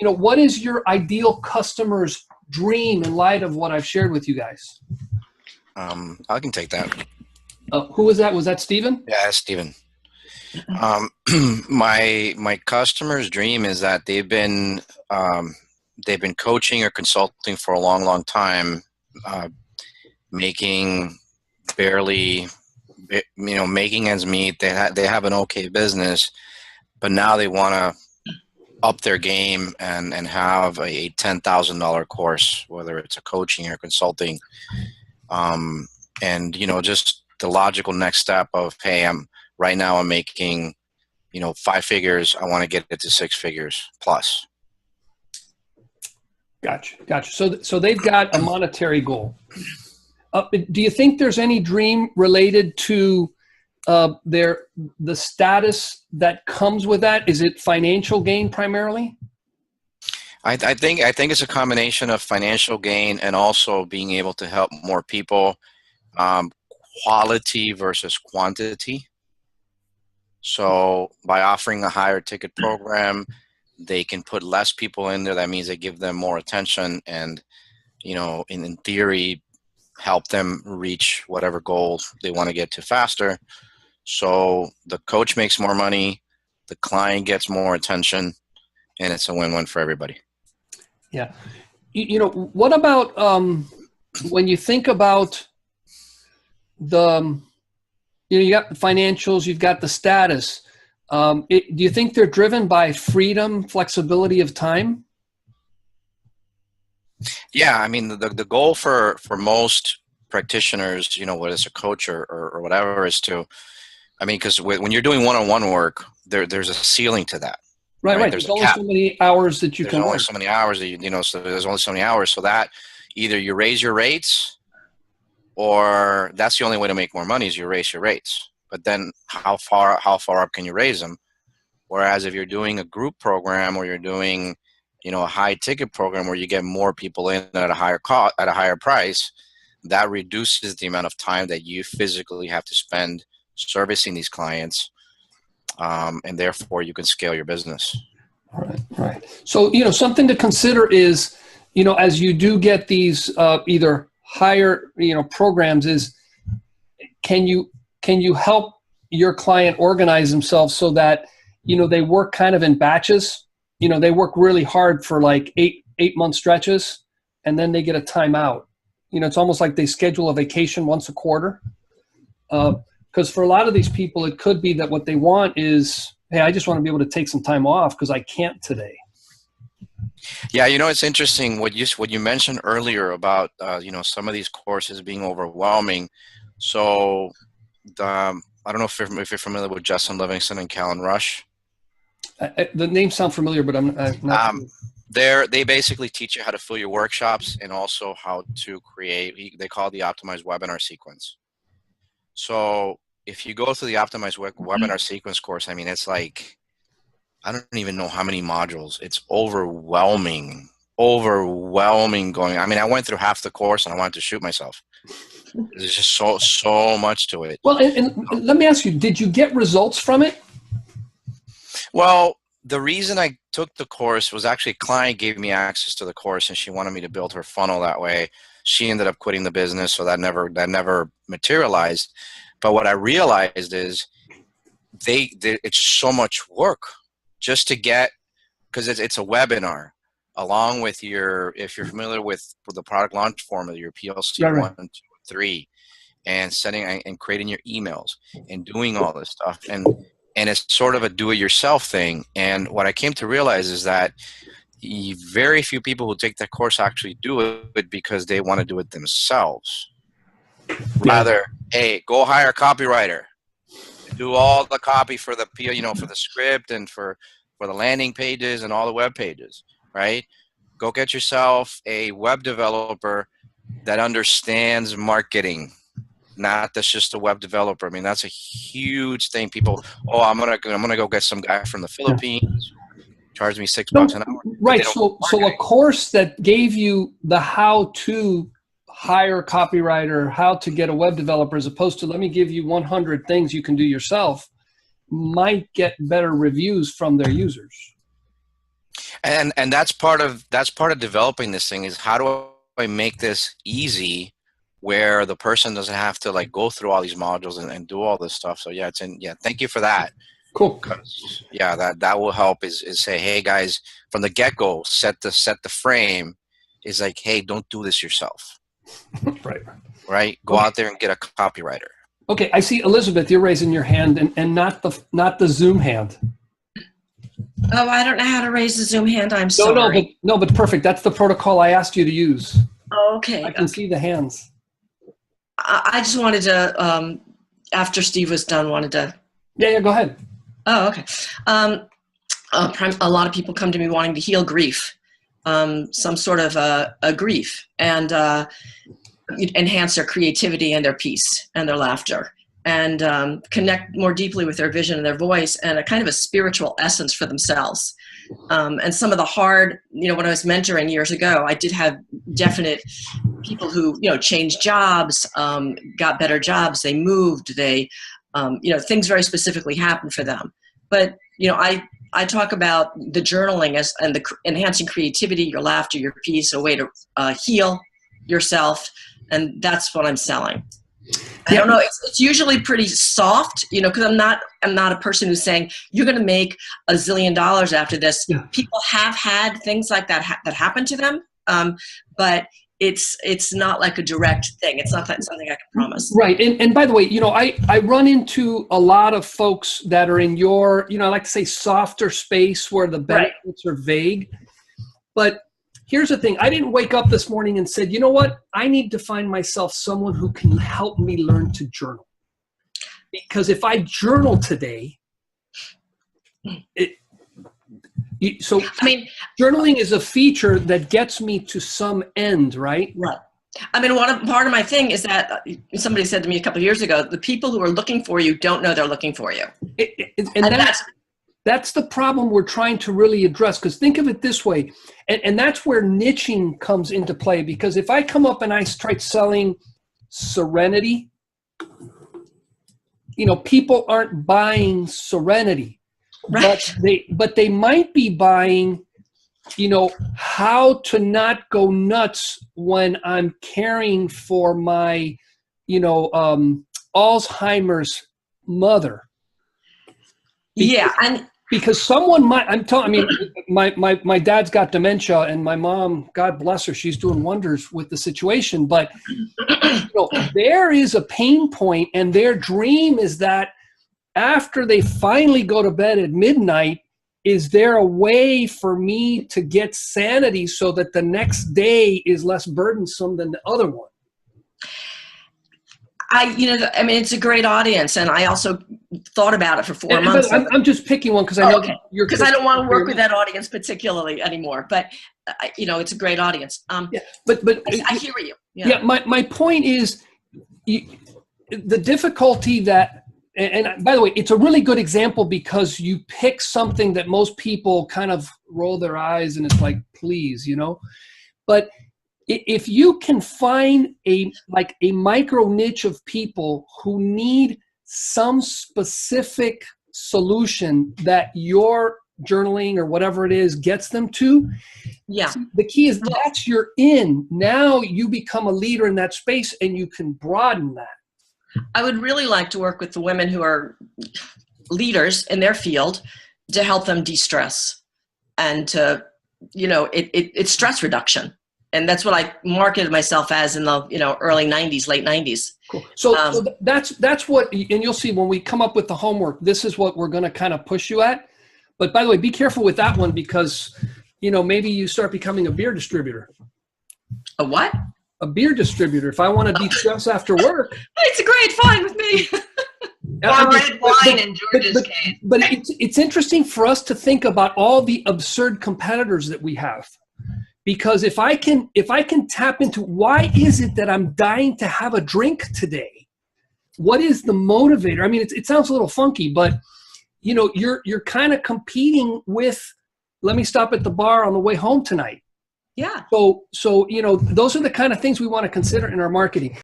what is your ideal customer's dream in light of what I've shared with you guys? I can take that. Who was that? Was that Steven? Yeah, Steven. My customer's dream is that they've been coaching or consulting for a long, long time, making barely, making ends meet. They have an okay business, but now they want to up their game and have a $10,000 course, whether it's a coaching or consulting. And just the logical next step of, hey, right now I'm making, 5 figures. I want to get it to 6 figures plus. Gotcha. So they've got a monetary goal. Do you think there's any dream related to the status that comes with that? Is it financial gain primarily? I think it's a combination of financial gain and also being able to help more people. Quality versus quantity. So by offering a higher ticket program, they can put less people in there. That means they give them more attention and, in theory, help them reach whatever goal they want to get to faster. So the coach makes more money, the client gets more attention, and it's a win-win for everybody. Yeah. What about when you think about you got the financials, you've got the status. Do you think they're driven by freedom, flexibility of time? Yeah, I mean, the goal for most practitioners, whether it's a coach or whatever, is to, because when you're doing one-on-one work, there's a ceiling to that. Right. There's only so many hours that you can work. There's only so many hours that so there's only so many hours. So that either you raise your rates, or that's the only way to make more money is you raise your rates. But then how far up can you raise them? Whereas if you're doing a group program or you're doing, a high ticket program where you get more people in at a higher cost, at a higher price, that reduces the amount of time that you physically have to spend servicing these clients. And therefore you can scale your business. Right. So, something to consider is, as you do get these either higher, programs, is can you help your client organize themselves so that, they work kind of in batches? They work really hard for like 8-month stretches, and then they get a timeout. It's almost like they schedule a vacation once a quarter. Because for a lot of these people, it could be that what they want is, hey, I just want to be able to take some time off because I can't today. Yeah, it's interesting what you mentioned earlier about some of these courses being overwhelming. So I don't know if you're familiar with Justin Livingston and Callan Rush. The names sound familiar, but I'm not. They basically teach you how to fill your workshops and also how to create. They call it the optimized webinar sequence. So if you go through the optimized webinar sequence course, it's like, I don't even know how many modules. It's overwhelming going. I went through half the course and I wanted to shoot myself. There's just so much to it. Well, and let me ask you, did you get results from it? Well, the reason I took the course was actually a client gave me access to the course and she wanted me to build her funnel that way. She ended up quitting the business, so that never materialized. But what I realized is it's so much work just to get, because it's a webinar along with if you're familiar with the product launch formula, your PLC 1, 2, 3, and setting and creating your emails and doing all this stuff. And it's sort of a do-it-yourself thing. And what I came to realize is that very few people who take that course actually do it because they want to do it themselves. Rather, hey, go hire a copywriter, do all the copy for the for the script and for the landing pages and all the web pages, right? Go get yourself a web developer that understands marketing. Not that's just a web developer. That's a huge thing. People, I'm gonna go get some guy from the Philippines, charge me $6 an hour. Right. So a course that gave you the how to hire a copywriter, how to get a web developer, as opposed to let me give you 100 things you can do yourself, might get better reviews from their users. And that's part of developing this thing, is how do I make this easy where the person doesn't have to like go through all these modules and do all this stuff. So yeah, thank you for that. Cool. Yeah, that will help is say, hey guys, from the get-go, set the frame is like, hey, don't do this yourself. Right. Go out there and get a copywriter. Okay. I see Elizabeth, you're raising your hand and not the Zoom hand. Oh, I don't know how to raise the Zoom hand. I'm sorry. No, but perfect. That's the protocol I asked you to use. Oh, okay. I can see the hands. I just wanted to, after Steve was done, wanted to. Yeah, go ahead. Oh, okay. A lot of people come to me wanting to heal grief, some sort of a grief, and enhance their creativity and their peace and their laughter, and connect more deeply with their vision and their voice and a kind of a spiritual essence for themselves. And some of the hard, when I was mentoring years ago, I did have definite people who, changed jobs, got better jobs, they moved, they, things very specifically happened for them. But, I talk about the journaling and the enhancing creativity, your laughter, your peace, a way to heal yourself. And that's what I'm selling. I don't know. It's usually pretty soft, because I'm not a person who's saying you're going to make $1 zillion after this. Yeah. People have had things like that that happen to them, but it's not like a direct thing. It's not something I can promise. Right. And by the way, I run into a lot of folks that are in your, I like to say softer space where the benefits are vague. But here's the thing. I didn't wake up this morning and said, you know what? I need to find myself someone who can help me learn to journal. Because if I journal today, journaling is a feature that gets me to some end, right? Right. Part of my thing is that somebody said to me a couple of years ago, the people who are looking for you don't know they're looking for you. That's the problem we're trying to really address, because think of it this way, and that's where niching comes into play, because if I come up and I start selling serenity, people aren't buying serenity, right? but they might be buying, how to not go nuts when I'm caring for my, Alzheimer's mother. Because someone might, my dad's got dementia, and my mom, God bless her, she's doing wonders with the situation. But there is a pain point, and their dream is that after they finally go to bed at midnight, is there a way for me to get sanity so that the next day is less burdensome than the other one? It's a great audience, and I also thought about it for 4 months. I'm just picking one because I know because I don't want to work with that audience particularly anymore. But it's a great audience. But I hear you. Yeah. My point is the difficulty that, and by the way, it's a really good example because you pick something that most people kind of roll their eyes and it's like, please, but if you can find a micro niche of people who need some specific solution that your journaling or whatever it is gets them to, the key is that's your in. Now you become a leader in that space and you can broaden that. I would really like to work with the women who are leaders in their field to help them de-stress and to, it's stress reduction. And that's what I marketed myself as in the early 90s, late 90s. Cool. So that's what, and you'll see when we come up with the homework, this is what we're going to kind of push you at. But by the way, be careful with that one because, maybe you start becoming a beer distributor. A what? A beer distributor. If I want to de-stress after work. It's fine with me. Or red wine in George's case. But it's interesting for us to think about all the absurd competitors that we have. Because if I can tap into why is it that I'm dying to have a drink today? What is the motivator? It sounds a little funky, but you're kind of competing with, let me stop at the bar on the way home tonight. Yeah. So those are the kind of things we want to consider in our marketing.